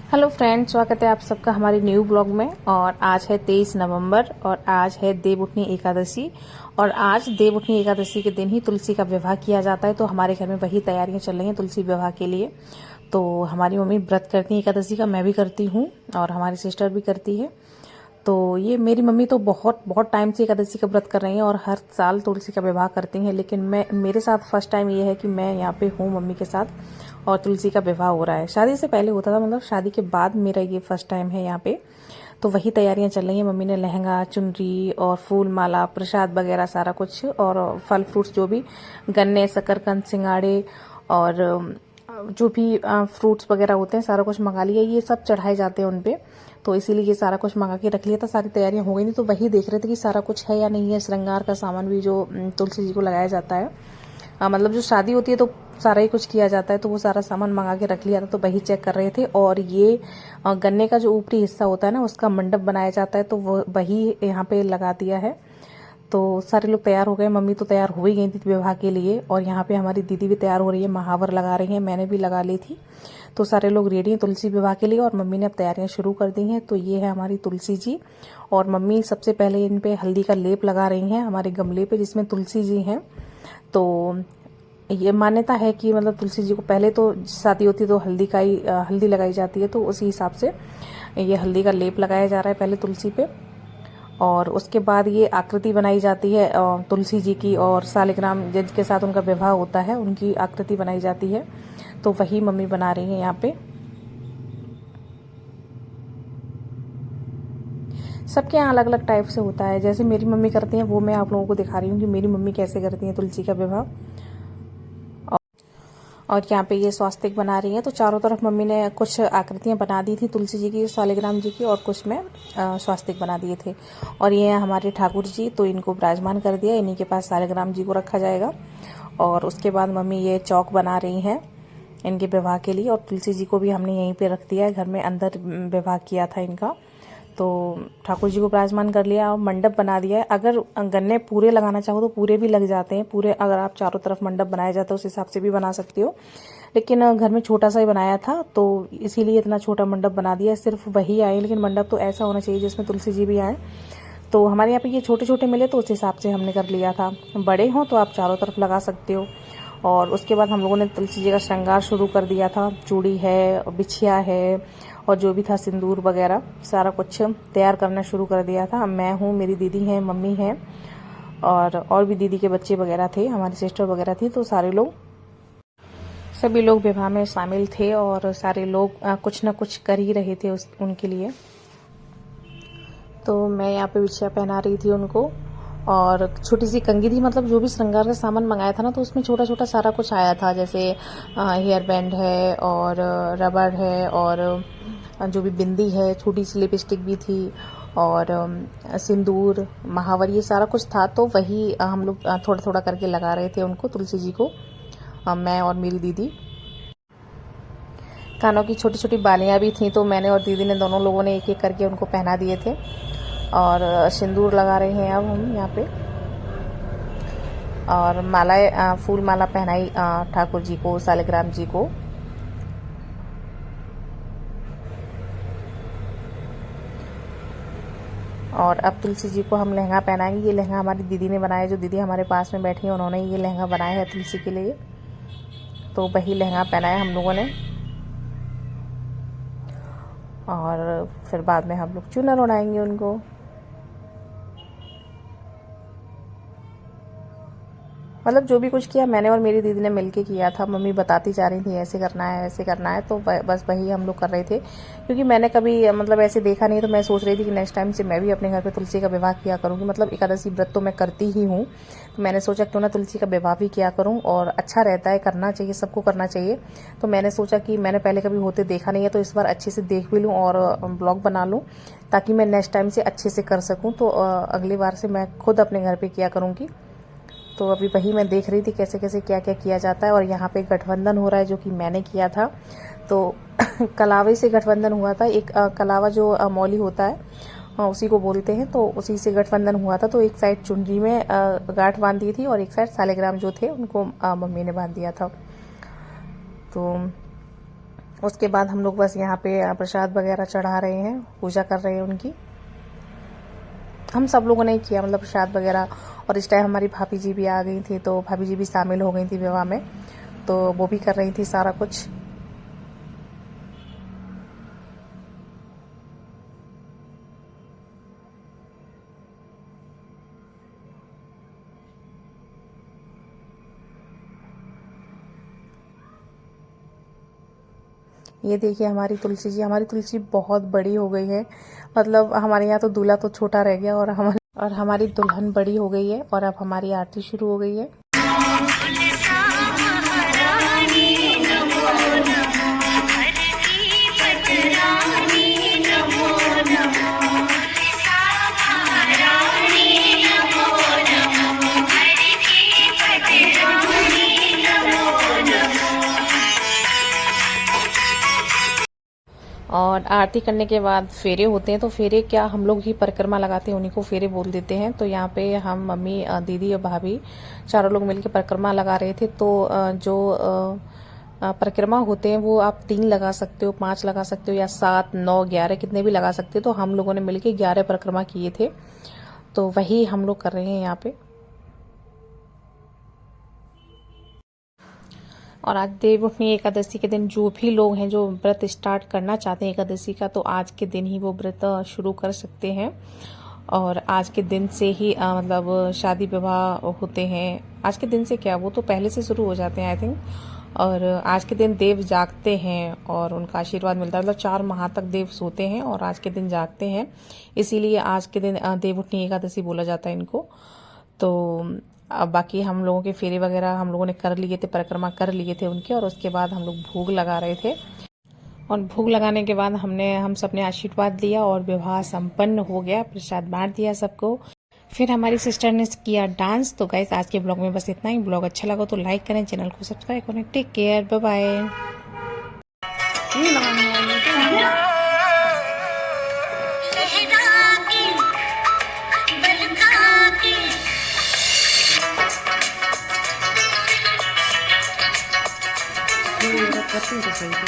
Hello friends, स्वागत है आप सबका हमारे न्यू ब्लॉग में। और आज है 23 नवंबर और आज है देवउठनी एकादशी। और आज देवउठनी एकादशी के दिन ही तुलसी का विवाह किया जाता है, तो हमारे घर में वही तैयारियां चल रही हैं तुलसी विवाह के लिए। तो हमारी मम्मी व्रत करती हैं एकादशी का, मैं भी करती हूँ और हमारी सिस्टर भी करती है। तो ये मेरी मम्मी तो बहुत बहुत टाइम से एकादशी का व्रत कर रही हैं और हर साल तुलसी का विवाह करती हैं। लेकिन मेरे साथ फर्स्ट टाइम ये है कि मैं यहाँ पे हूँ मम्मी के साथ और तुलसी का विवाह हो रहा है। शादी से पहले होता था, मतलब शादी के बाद मेरा ये फर्स्ट टाइम है यहाँ पे। तो वही तैयारियां चल रही हैं। मम्मी ने लहंगा, चुनरी और फूल माला, प्रसाद वगैरह सारा कुछ और फल फ्रूट्स जो भी गन्ने, शकरकंद, सिंगाड़े और जो भी फ्रूट्स वगैरह होते हैं सारा कुछ मंगा लिया। ये सब चढ़ाए जाते हैं उनपे, तो इसीलिए ये सारा कुछ मंगा के रख लिया था। सारी तैयारियां हो गई थी, तो वही देख रहे थे कि सारा कुछ है या नहीं है। श्रृंगार का सामान भी जो तुलसी जी को लगाया जाता है, मतलब जो शादी होती है तो सारा ही कुछ किया जाता है, तो वो सारा सामान मंगा के रख लिया था, तो वही चेक कर रहे थे। और ये गन्ने का जो ऊपरी हिस्सा होता है ना, उसका मंडप बनाया जाता है, तो वो वही यहाँ पे लगा दिया है। तो सारे लोग तैयार हो गए। मम्मी तो तैयार हो ही गई थी विवाह के लिए, और यहाँ पे हमारी दीदी भी तैयार हो रही है, महावर लगा रही है, मैंने भी लगा ली थी। तो सारे लोग रेडी हैं तुलसी विवाह के लिए और मम्मी ने अब तैयारियां शुरू कर दी हैं। तो ये है हमारी तुलसी जी, और मम्मी सबसे पहले इन पे हल्दी का लेप लगा रही हैं हमारे गमले पे जिसमें तुलसी जी हैं। तो ये मान्यता है कि मतलब तुलसी जी को पहले तो शादी होती है तो हल्दी लगाई जाती है, तो उसी हिसाब से ये हल्दी का लेप लगाया जा रहा है पहले तुलसी पे। और उसके बाद ये आकृति बनाई जाती है तुलसी जी की, और सालिग्राम जिनके साथ उनका विवाह होता है उनकी आकृति बनाई जाती है। तो वही मम्मी बना रही है यहाँ पे। सबके यहाँ अलग अलग टाइप से होता है। जैसे मेरी मम्मी करती हैं वो मैं आप लोगों को दिखा रही हूँ कि मेरी मम्मी कैसे करती हैं तुलसी का विवाह। और यहाँ पे ये स्वास्तिक बना रही है, तो चारों तरफ मम्मी ने कुछ आकृतियां बना दी थी तुलसी जी की, सालिग्राम जी की, और कुछ में स्वास्तिक बना दिए थे। और ये हमारे ठाकुर जी, तो इनको विराजमान कर दिया, इन्हीं के पास सालिग्राम जी को रखा जाएगा। और उसके बाद मम्मी ये चौक बना रही हैं इनके विवाह के लिए, और तुलसी जी को भी हमने यहीं पे रख दिया है, घर में अंदर विवाह किया था इनका। तो ठाकुर जी को विराजमान कर लिया और मंडप बना दिया है। अगर गन्ने पूरे लगाना चाहो तो पूरे भी लग जाते हैं, पूरे अगर आप चारों तरफ मंडप बनाया जाता है उस हिसाब से भी बना सकते हो। लेकिन घर में छोटा सा ही बनाया था, तो इसीलिए इतना छोटा मंडप बना दिया। सिर्फ वही आए, लेकिन मंडप तो ऐसा होना चाहिए जिसमें तुलसी जी भी आए। तो हमारे यहाँ पे ये छोटे छोटे मिले तो उस हिसाब से हमने कर लिया था। बड़े हों तो आप चारों तरफ लगा सकते हो। और उसके बाद हम लोगों ने तुलसी जी का श्रृंगार शुरू कर दिया था। चूड़ी है, बिछिया है, और जो भी था सिंदूर वगैरह सारा कुछ तैयार करना शुरू कर दिया था। मैं हूँ, मेरी दीदी है, मम्मी है, और भी दीदी के बच्चे वगैरह थे, हमारी सिस्टर वगैरह थी। तो सभी लोग विवाह में शामिल थे और सारे लोग कुछ ना कुछ कर ही रहे थे उनके लिए। तो मैं यहाँ पे बिछिया पहना रही थी उनको, और छोटी सी कंघी थी, मतलब जो भी श्रृंगार का सामान मंगाया था ना, तो उसमें छोटा छोटा सारा कुछ आया था। जैसे हेयर बैंड है और रबड़ है, और जो भी बिंदी है, छोटी सी लिपस्टिक भी थी, और सिंदूर, महावर, ये सारा कुछ था। तो वही हम लोग थोड़ा थोड़ा करके लगा रहे थे उनको, तुलसी जी को, मैं और मेरी दीदी। कानों की छोटी छोटी बालियां भी थी, तो मैंने और दीदी ने दोनों लोगों ने एक एक करके उनको पहना दिए थे। और सिंदूर लगा रहे हैं अब हम यहाँ पे, और मालाएं, फूल माला पहनाई ठाकुर जी को, सालिग्राम जी को। और अब तुलसी जी को हम लहंगा पहनाएंगे। ये लहंगा हमारी दीदी ने बनाया, जो दीदी हमारे पास में बैठी है उन्होंने ये लहंगा बनाया है तुलसी के लिए। तो वही लहंगा पहनाया हम लोगों ने, और फिर बाद में हम लोग चूनर उड़ाएंगे उनको। मतलब जो भी कुछ किया मैंने और मेरी दीदी ने मिलके किया था। मम्मी बताती जा रही थी ऐसे करना है, ऐसे करना है, तो बस वही हम लोग कर रहे थे। क्योंकि मैंने कभी मतलब ऐसे देखा नहीं, तो मैं सोच रही थी कि नेक्स्ट टाइम से मैं भी अपने घर पे तुलसी का विवाह किया करूँगी। मतलब एकादशी व्रत तो मैं करती ही हूँ, तो मैंने सोचा क्यों ना तुलसी का विवाह भी किया करूँ, और अच्छा रहता है, करना चाहिए, सबको करना चाहिए। तो मैंने सोचा कि मैंने पहले कभी होते देखा नहीं है, तो इस बार अच्छे से देख भी लूँ और ब्लॉग बना लूँ, ताकि मैं नेक्स्ट टाइम से अच्छे से कर सकूँ। तो अगली बार से मैं खुद अपने घर पर किया करूँगी। तो अभी वही मैं देख रही थी कैसे कैसे क्या क्या किया जाता है। और यहाँ पे गठबंधन हो रहा है, जो कि मैंने किया था। तो कलावे से गठबंधन हुआ था। एक कलावा जो मौली होता है, उसी को बोलते हैं, तो उसी से गठबंधन हुआ था। तो एक साइड चुनरी में गांठ बांध दी थी, और एक साइड सालिग्राम जो थे उनको मम्मी ने बांध दिया था। तो उसके बाद हम लोग बस यहाँ पे प्रसाद वगैरह चढ़ा रहे हैं, पूजा कर रहे हैं उनकी। हम सब लोगों ने किया, मतलब प्रसाद वगैरह। और इस टाइम हमारी भाभी जी भी आ गई थी, तो भाभी जी भी शामिल हो गई थी विवाह में, तो वो भी कर रही थी सारा कुछ। ये देखिए हमारी तुलसी बहुत बड़ी हो गई है। मतलब हमारे यहाँ तो दूल्हा तो छोटा रह गया और हमारी दुल्हन बड़ी हो गई है। और अब हमारी आरती शुरू हो गई है। और आरती करने के बाद फेरे होते हैं, तो फेरे क्या हम लोग ही परिक्रमा लगाते हैं, उन्हीं को फेरे बोल देते हैं। तो यहाँ पे हम मम्मी, दीदी और भाभी चारों लोग मिलकर परिक्रमा लगा रहे थे। तो जो परिक्रमा होते हैं वो आप 3 लगा सकते हो, 5 लगा सकते हो, या 7, 9, 11 कितने भी लगा सकते हो। तो हम लोगों ने मिलकर 11 परिक्रमा किए थे, तो वही हम लोग कर रहे हैं यहाँ पे। और आज देवउठनी एकादशी के दिन जो भी लोग हैं जो व्रत स्टार्ट करना चाहते हैं एकादशी का, तो आज के दिन ही वो व्रत शुरू कर सकते हैं। और आज के दिन से ही मतलब शादी विवाह होते हैं। आज के दिन से क्या, वो तो पहले से शुरू हो जाते हैं आई थिंक। और आज के दिन देव जागते हैं और उनका आशीर्वाद मिलता है। मतलब 4 माह तक देव सोते हैं और आज के दिन जागते हैं, इसीलिए आज के दिन देवउठनी एकादशी बोला जाता है इनको। तो अब बाकी हम लोगों के फेरे वगैरह हम लोगों ने कर लिए थे, परिक्रमा कर लिए थे उनके। और उसके बाद हम लोग भोग लगा रहे थे, और भोग लगाने के बाद हम सबने आशीर्वाद लिया और विवाह संपन्न हो गया। प्रसाद बांट दिया सबको। फिर हमारी सिस्टर ने किया डांस। तो गाइस आज के ब्लॉग में बस इतना ही। ब्लॉग अच्छा लगा तो लाइक करें, चैनल को सब्सक्राइब करें। Take care, bye bye. करती तो सही थी।